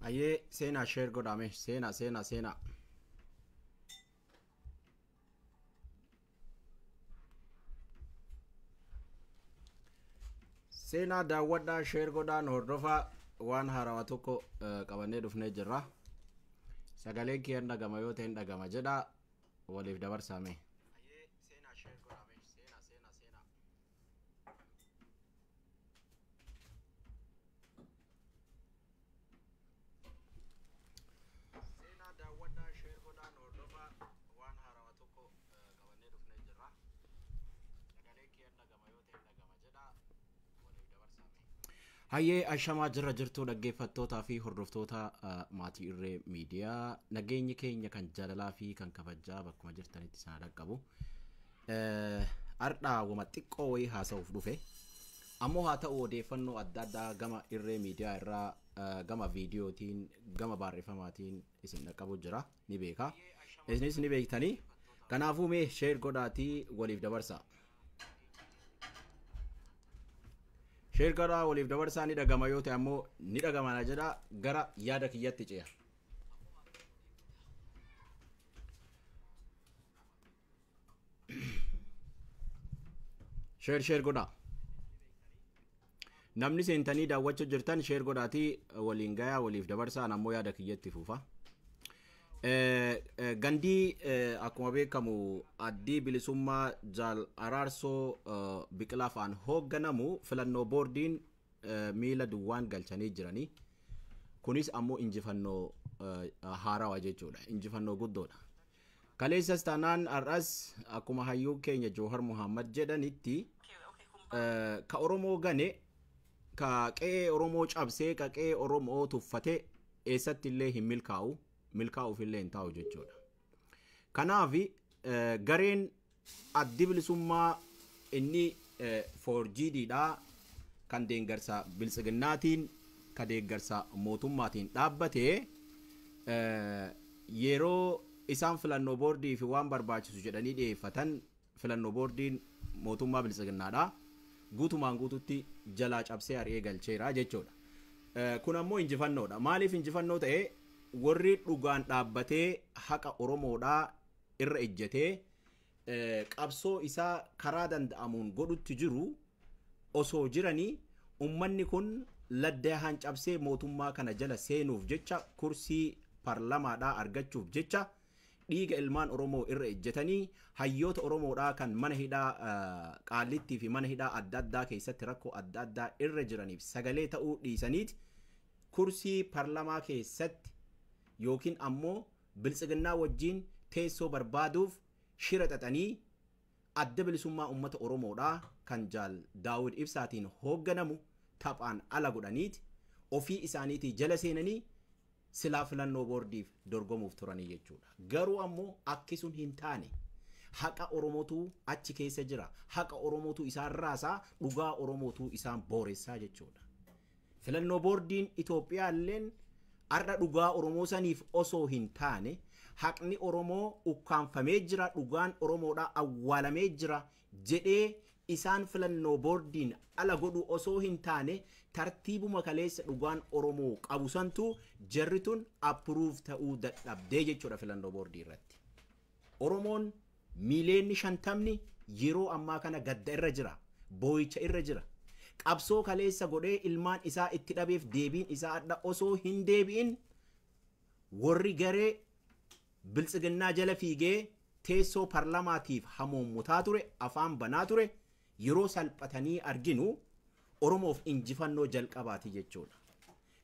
Aye, sena share godame, sena. Sena daawwadhaa share godhaan hordofaa waan haarawaa tokko qabannee dhufnee jirra. Sagaleen kee hin dhagama yoo ta'e hin dhagama jedha waliif dabarsame. Aye, sena share godhame, sena. Sena daawwadhaa share godhaan hordofaa waan haarawaa tokko qabannee dhufnee jirra. Sagaleen kee hin dhagama yoo ta'e hin dhagama jedha waliif dabarsame. Hayyee ashamaa jirra jirtuu dhaggeeffattootaa fi hordoftoota maatii irree miidiyaa nageenyi keenya kan jaalalaa fi kan kabajaa bakkuma jirtanitti sana dhaqqabu. Ardhaa wama xiqqoo wayii haasa'uuf dhufe. Ammoo haa ta'u odeeffannoo adda addaa gama irree miidiyaa irraa gama viidiyootiin gama barreeffamaatiin isin dhaqqabu jira ni beeka. Isinis ni beektanii. Kanaafuu mee share godhaatii waliif dabarsa. Share godhaa waliif dabarsaa ni dhagama yoo ta'e ammoo ni dhagama na jedha gara yaada kiyyatti ce'a. Share godhaa. Namni seentanii daawwachuu jirtan share godhaatii waliin gayaa waliif dabarsaan ammoo yaada kiyyatti fuufa. Gandii akkuma beekamu addii bilisummaa jaal araarsoo biqilaafaan hoogganamu filannoo boordiin miila duwwaan galchanii jiranii. Kunis ammoo injifannoo haarawaa jechuudha. Injifannoo guddoodha. Kaleessas taanaan har'as akkuma hayyuu keenya Joohar Muhammad jedhanitti ka Oromoo gane ka qe'ee Oromoo cabsee ka qe'ee Oromoo tuffate eessatti illee hin milkaa'u. Milkaa'uuf illee hin taa'u jechuudha. Kanaaf gareen addi bilisummaa inni 4GDdha kan deeggarsa biltsiginnaatiin kan deeggarsa mootummaatiin dhaabbate yeroo isaan filannoo boordii fi waan barbaachisu jedhanii dhiyeeffatan filannoo boordiin mootummaa biltsiginnaadha. Guutumaan guututti jalaa cabsee ari'ee galcheera jechuudha. Kun ammoo injifannoodha. Maaliif injifannoo ta'e? Warri dhugaan dhaabbatee haqa Oromoodhaa irra ejjetee qabsoo isaa karaa danda'amuun godhutti jiru osoo jiranii ummanni kun laddahaan cabsee mootummaa kana jala seenuuf jecha kursii parlamaadhaa argachuuf jecha dhiiga ilmaan Oromoo irra ejjetanii hayyoota Oromoodhaa kan mana hidhaa Qaallittii fi mana hidhaa adda addaa keessatti rakkoo adda addaa irra jiraniif sagalee ta'uu dhiisaniiti kursii parlamaa keessatti yookiin ammoo biltsiginnaa wajjiin teessoo barbaaduuf shira xaxanii adda bilisummaa uummata Oromoodhaa kan jaal Daawud Ibsaatiin hoogganamu taphaan ala godhaniiti ofii isaaniitii jala seenanii silaa filannoo boordiif dorgomuuf turanii jechuudha. Garuu ammoo akkisuun hin taane haqa Oromootu achi keessa jira. Haqa Oromootu isaan raasaa, dhugaa Oromootu isaan booressaa jechuudha. Filannoo boordiin Itoophiyaa illeen arra dhugaa Oromoo saniif osoo hin taane haqni Oromoo ukkaanfamee jira, dhugaan Oromoodhaa awwaalamee jira jedhee isaan filannoo boordiin ala godhu osoo hin taane tartiibuma kaleessa dhugaan Oromoo qabu santu jarritun approve ta'uu dadhabdee jechuudha filannoo boordii irratti. Oromoon miileenni 50 yeroo ammaa kana gadda irra jira, boo'icha irra jira. Qabsoo kaleessa godhee ilmaan isaa itti dhabeef deebiin isaa adda osoo hin deebi'in warri garee biltsiginnaa jala fiigee teessoo parlamaatiif hamoommutaa ture afaan banaa ture yeroo salphatanii arginu Oromoof injifannoo jalqabaati jechuudha.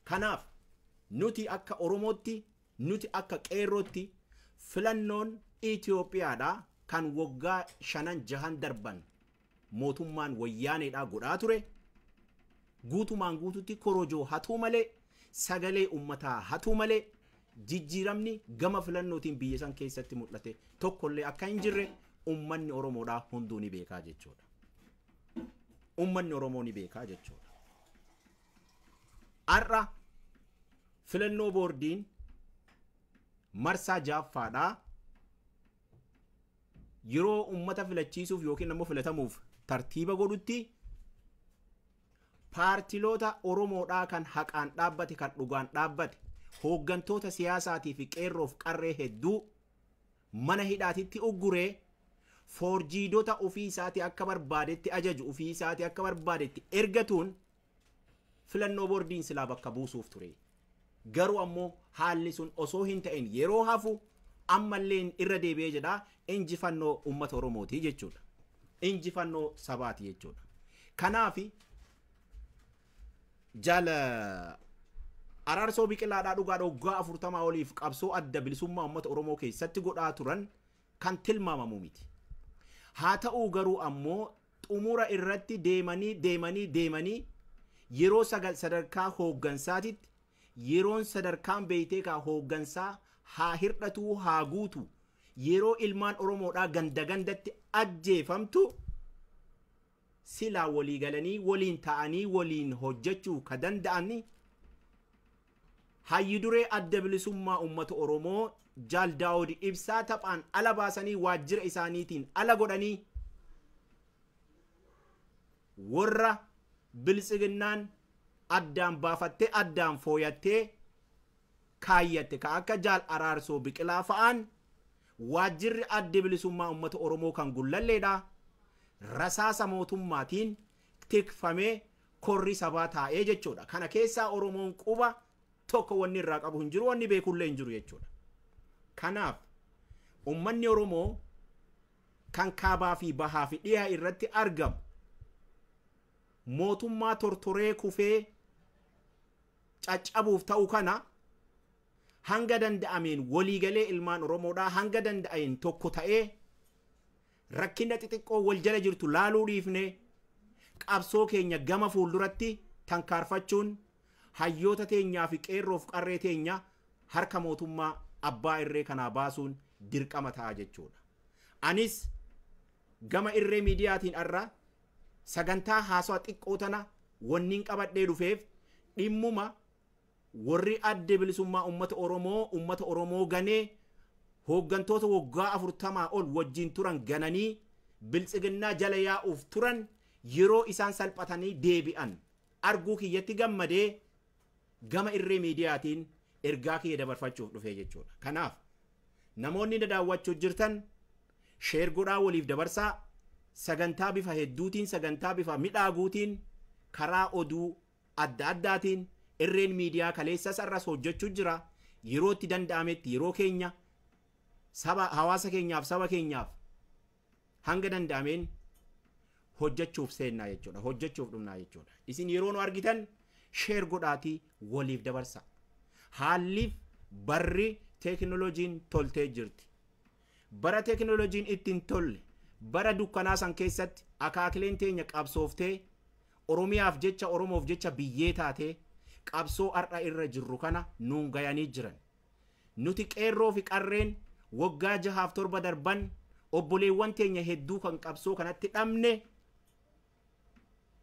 Kanaaf nuti akka Oromootti nuti akka qeerrootti filannoon Itoophiyaadhaa kan waggaa 5-6 darban mootummaan wayyaaneedhaa godhaa ture. Guutumaan guututti korojoo hatuu malee sagalee ummataa hatuu malee jijjiiramni gama filannootiin biyya san keessatti mul'ate tokkollee akka hin jirre ummanni Oromoodhaa hunduu ni beekaa jechuudha. Ummanni Oromoo ni beekaa jechuudha. Har'a filannoo boordiin marsaa 6ffaadhaa yeroo ummata filachiisuuf yookiin ammoo filatamuuf tartiiba godhutti paartiloota Oromoodhaa kan haqaan dhaabbate kan dhugaan dhaabbate hooggantoota siyaasaatii fi qeerroof qarree hedduu mana hidhaatitti ugguree foorjiidota ofii isaatii akka barbaadetti ajaju ofii isaatii akka barbaadetti ergatuun filannoo boordiin silaa bakka buusuuf ture. Garuu ammoo haalli sun osoo hin ta'in yeroo hafu ammallee irra deebi'ee jedha injifannoo uummata Oromooti jechuudha. Injifannoo sabaati jechuudha. Kanaaf jala Araarsoo Biqilaadhaa dhugaadha waggaa 40 oliif qabsoo adda bilisummaa uummata Oromoo keessatti godhaa turan kan tilmaamamu miti. Haa ta'uu garuu ammoo xumura irratti deemanii yeroo sadarkaa hooggansaatitti yeroon sadarkaan beeytee kaa hooggansaa haa hirdhatu haa guutu yeroo ilmaan Oromoodhaa gandatti ajjeefamtu silaa walii galanii waliin ta'anii waliin hojjechuu ka danda'ani hayyi duree adda bilisummaa uummata Oromoo Jaal Daawud Ibsaa taphaan ala baasanii waajjira isaaniitiin ala godhanii warra biltsiginnaan addaan baafattee addaan fooyattee kaayatte ka akka Jaal Araarsoo Biqilaa fa'aan waajjirri adda bilisummaa uummata Oromoo kan gullalleedha rasaasa mootummaatiin tikfamee korri sabaa taa'ee jechuudha. Kana keessaa Oromoon quba tokko wanni irraa qabu hin jiru wanni beekullee hin jiru jechuudha. Kanaaf ummanni Oromoo kan kaabaa fi bahaa fi dhiyaa irratti argamu mootummaa tortoree kufee caccabuuf ta'u kana hanga danda'ameen waliigalee ilmaan Oromoodhaa hanga danda'een tokko ta'ee rakkina xixiqqoo wal jala jirtu laaluu dhiifne qabsoo keenya gama fuulduratti tankaarfachuun hayyoota teenyaa fi qeerroof qarree teenya harka mootummaa abbaa irree kanaa baasuun dirqama ta'a jechuudha. Anis gama irree miidiyaatiin arra sagantaa haasawaa xiqqoo tana wanniin qabadhee dhufeef dhimmuma warri adda bilisummaa uummata Oromoo ganee hooggantoota waggaa 40 ol wajjin turan gananii biltsiginnaa jala yaa'uuf turan yeroo isaan salphatanii deebi'an arguu kiyyatti gammadee gama irree miidiyaatiin ergaa kiyya dabarfachuuf dhufee jechuudha. Kanaaf namoonni daawwachuu jirtan sheer godhaa waliif dabarsaa sagantaa bifa hedduutiin sagantaa bifa midhaaguutiin karaa oduu adda addaatiin irreen miidiyaa kaleessas arras hojjechuu jira yeroo itti danda'ametti yeroo keenya hawaasa keenyaaf saba keenyaaf hanga danda'ameen hojjechuuf seennaa jechuudha. Hojjechuuf dhumnaa jechuudha. Isin yeroo nu argitan sheer godhaatii waliif dabarsa. Haalliif barri teekinooloojiin toltee jirti. Bara teekinooloojiin ittiin tolle bara dukkanaa san keessatti akaakileen teenya qabsooftee Oromiyaaf jecha Oromoof jecha biyyee taatee qabsoo har'a irra jirru kana nuun gayanii jiran. Nuti qeerroo fi qarreen waggaa 6-7 darban obboleewwan teenya hedduu kan qabsoo kanatti dhabne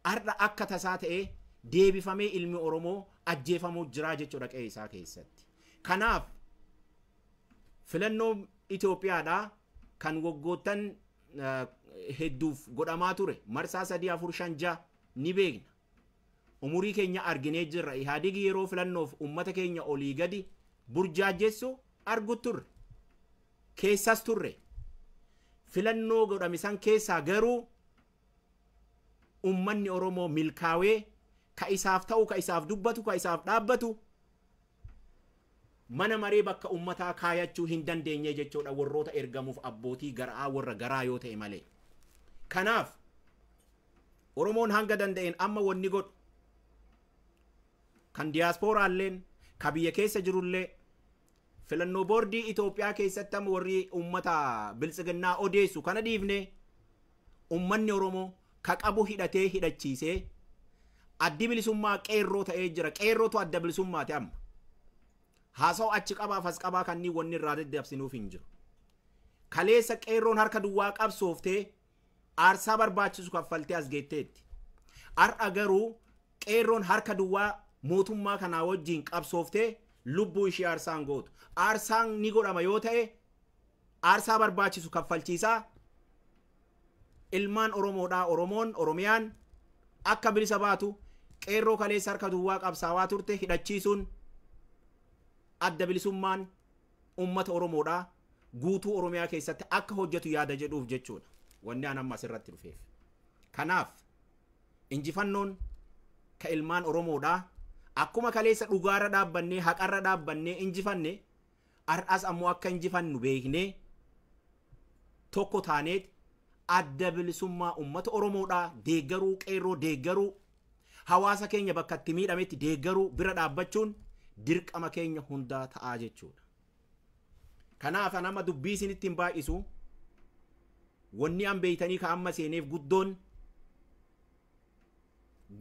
har'a akka tasaa ta'ee deebifamee ilmi Oromoo ajjeefamuu jiraa jechuudha qe'ee isaa keessatti. Kanaaf filannoo Itoophiyaadhaa kan waggoottan hedduuf godhamaa ture marsaa 3-4-5 ni beekna. Umurii keenya arginee jirra. Ihaadigi yeroo filannoof ummata keenya olii gadi burjaajessu argu turre. Keessas turre. Filannoo godhamisan keessaa garuu ummanni Oromoo milkaawee ka isaaf ta'u ka isaaf dubbatu ka isaaf dhaabbatu mana maree bakka ummataa kaayachuu hin dandeenye jechuudha warroota ergamuuf abbootii garaa warra garaa yoo ta'e malee. Kanaaf Oromoon hanga danda'een amma wanni godhu kan diiyaasporaalleen ka biyya keessa jirullee filannoo boordii Itoophiyaa keessatti amma warri ummata biltsiginnaa odeessu kana dhiifne ummanni Oromoo ka qabu hidhatee hidhachiisee addi bilisummaa qeerroo ta'ee jira. Qeerrootu adda bilisummaati amma. Haasa'u achi qabaaf as qabaa kanneen wanni irraa daddabsinuuf hin jiru. Kaleessa qeerroon harka duwwaa qabsooftee aarsaa barbaachisu kaffaltee as geetteetti. Har'a garuu qeerroon harka duwwaa mootummaa kanaa wajjin qabsooftee lubbuu ishee aarsaan gootu. Aarsaan ni godhama yoo ta'e aarsaa barbaachisu kaffalchiisaa ilmaan Oromoodhaa Oromoon Oromiyaan akka bilisa baatu qeerroo kaleessa harka duwwaa qabsaawaa turte hidhachiisuun adda bilisummaan ummata Oromoodhaa guutuu Oromiyaa keessatti akka hojjetu yaada jedhuuf jechuudha. Wanni an amma asirratti dhufeef. Kanaaf injifannoon ka ilmaan Oromoodhaa akkuma kaleessa dhugaarra dhaabbannee haqarra dhaabbannee injifanne har'as ammoo akka injifannu beeknee tokko taaneet adda bilisummaa ummata Oromoodhaa deeggaruu qeerroo deeggaruu hawaasa keenya bakka itti miidhametti deeggaruu bira dhaabbachuun dirqama keenya hundaa ta'aa jechuudha. Kanaaf nama dubbii isinitti hin baay'isu wanni an beeytanii ka amma seeneef guddoon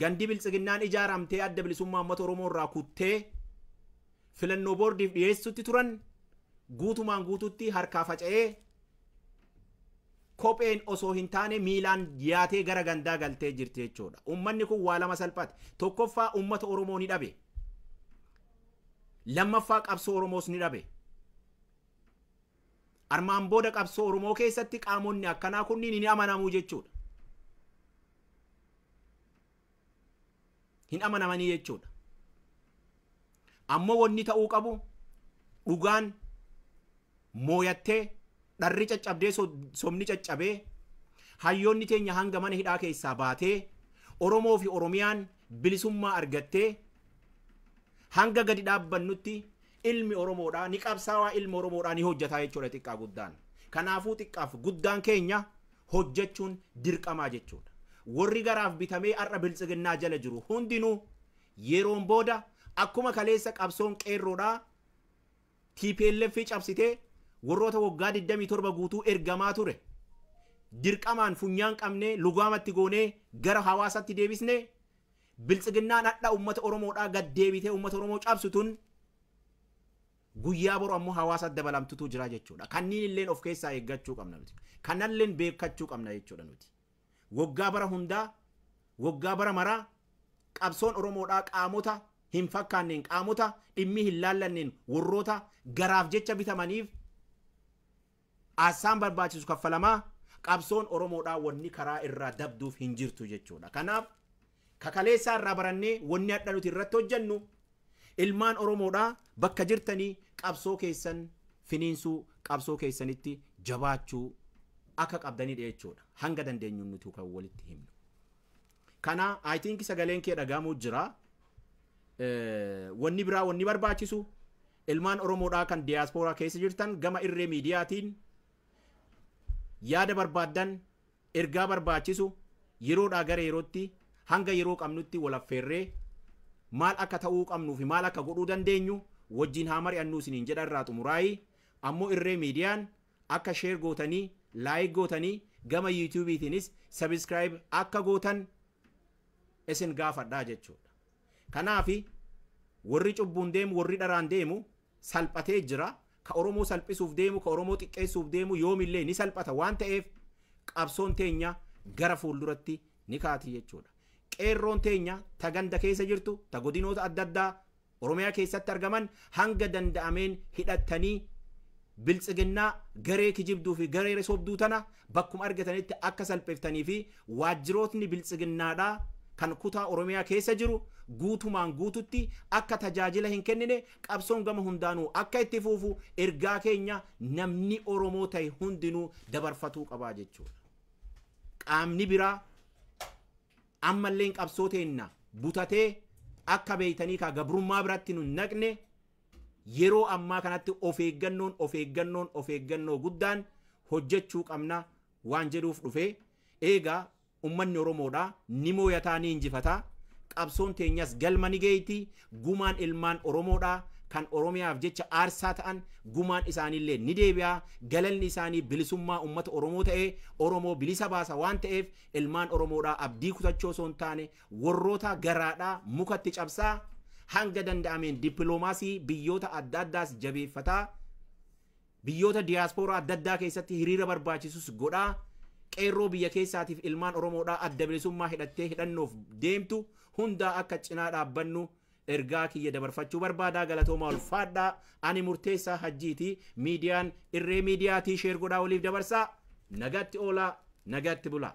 gandi biltsiginnaan ijaaramtee adda bilisummaa ummata Oromoo irraa kuttee filannoo boordiif dhiyeessutti turan guutumaan guututti harkaa faca'ee kopheen osoo hin taane miilaan yaatee gara gandaa galtee jirti jechuudha. Ummanni kun waa lama salphate. Tokkoffaa ummata Oromoo ni dhabe. Lammaffaa qabsoo Oromoos ni dhabe. Armaan booda qabsoo Oromoo keessatti qaamonni akkanaa kunniin ni amanamuu jechuudha. Hin amanamanii jechuudha. Ammoo wanni ta'uu qabu dhugaan mooyattee dharri caccabdee somni caccabee hayyoonni teenya hanga mana hidhaa keessaa baatee Oromoo fi Oromiyaan bilisummaa argattee hanga gadi dhaabbannutti ilmi Oromoodhaa ni qabsaawaa ilmi Oromoodhaa ni hojjetaa jechuudha xiqqaa guddaan. Kanaafuu xiqqaaf guddaan keenya hojjechuun dirqamaa jechuudha. Warri garaaf bitamee har'a biltsiginnaa jala jiru hundinuu yeroon booda akkuma kaleessa qabsoon qeerroodhaa TPLF cabsitee warroota waggaa 27 guutuu ergamaa ture dirqamaan funyaan qabnee lugaamatti goonee gara hawaasatti deebisnee biltsiginnaan hadha ummata Oromoodhaa gad deebitee ummata Oromoo cabsituun guyyaa boru ammoo hawaasa dabalamtutu jira jechuudha. Kanniin illeen of keessaa eeggachuu qabna nuti. Kanalleen beekachuu qabna jechuudha nuti. Waggaa bara hundaa waggaa bara maraa qabsoon Oromoodhaa qaamota hin fakkaanneen qaamota dhimmi hin laallanneen warroota garaaf jecha bitamaniif asaan barbaachisu kaffalamaa qabsoon Oromoodhaa wanni karaa irraa dabduuf hin jirtu jechuudha. Kanaaf kakaleessaa irraa barannee wanni hadha nuti irratti hojjennu ilmaan Oromoodhaa bakka jirtanii qabsoo keessan finiinsuu qabsoo keessanitti jabaachuu akka qabdanidha jechuudha. Hanga dandeenyuun nuti kan walitti himnu. Kana I think sagaleen kee dhagaamuu jira. Wanni biraa wanni barbaachisu ilmaan Oromoodhaa kan diiyaaspooraa keessa jirtan gama irree miidiyaatiin yaada barbaaddan ergaa barbaachisu yeroodhaa gara yerootti hanga yeroo qabnutti wal affeerree maal akka ta'uu qabnuu fi maal akka godhuu dandeenyu wajjin haa mari'annuu isiniin jedha irraa xumuraayi. Ammoo irree miidiyaan akka sheer gootanii laayik gootanii gama yuutuubiitiinis sabiskiraayib akka gootan isin gaafadhaa jechuudha. Kanaafi warri cubbuun deemu warri dharaan deemu salphatee jira. Ka Oromoo salphisuuf deemu ka Oromoo xiqqeessuuf deemu yoomillee ni salphata waan ta'eef qabsoon teenya gara fuulduratti ni kaati jechuudha. Qeerroon teenya ta ganda keessa jirtu ta godinoota adda addaa Oromiyaa keessatti argaman hanga danda'ameen hidhattanii biltsiginnaa garee kijibduu fi garee sobduu tana bakkuma argatanitti akka salpheeftanii fi waajjirootni biltsiginnaadhaa kan kutaa Oromiyaa keessa jiru guutumaan guututti akka tajaajila hin kennine qabsoon gama hundaanuu akka itti fuufu ergaa keenya namni Oromoo ta'e hundinuu dabarfatuu qabaa jechuudha. Qaamni biraa ammalleen qabsoo teenna butatee akka beeytanii ka gabrummaa biratti nu naqne yeroo ammaa kanatti of eeggannoo guddaan hojjechuu qabna waan jedhuuf dhufe. Eegaa ummanni Oromoodhaa ni mooyataa ni injifataa. Qabsoon teenyas galma ni geeyti. Gumaan ilmaan Oromoodhaa kan Oromiyaaf jecha aarsaa ta'an gumaan isaaniillee ni deebi'a. Galalni isaanii bilisummaa ummata Oromoo ta'ee Oromoo bilisa baasa waan ta'eef ilmaan Oromoodhaa abdii kutachoo osoo hin taane warroota garaadhaa mukatti cabsaa hanga danda'ameen dippiloomaasii biyyoota adda addaas jabeeffataa biyyoota diiyaaspooraa adda addaa keessatti hiriira barbaachisus godhaa. Qeerroo biyya keessaatiif ilmaan Oromoodhaa adda bilisummaa hidhattee hidhannoof deemtu hundaa akka cinaa dhaabbannu ergaa kiyya dabarfachuu barbaadaa. Galatoomaa ulfaadhaa. Ani Murteessaa Hajjiiti. Miidiyaan irree miidiyaatii sheer godhaa waliif dabarsaa. Nagaatti oolaa, nagaatti bulaa.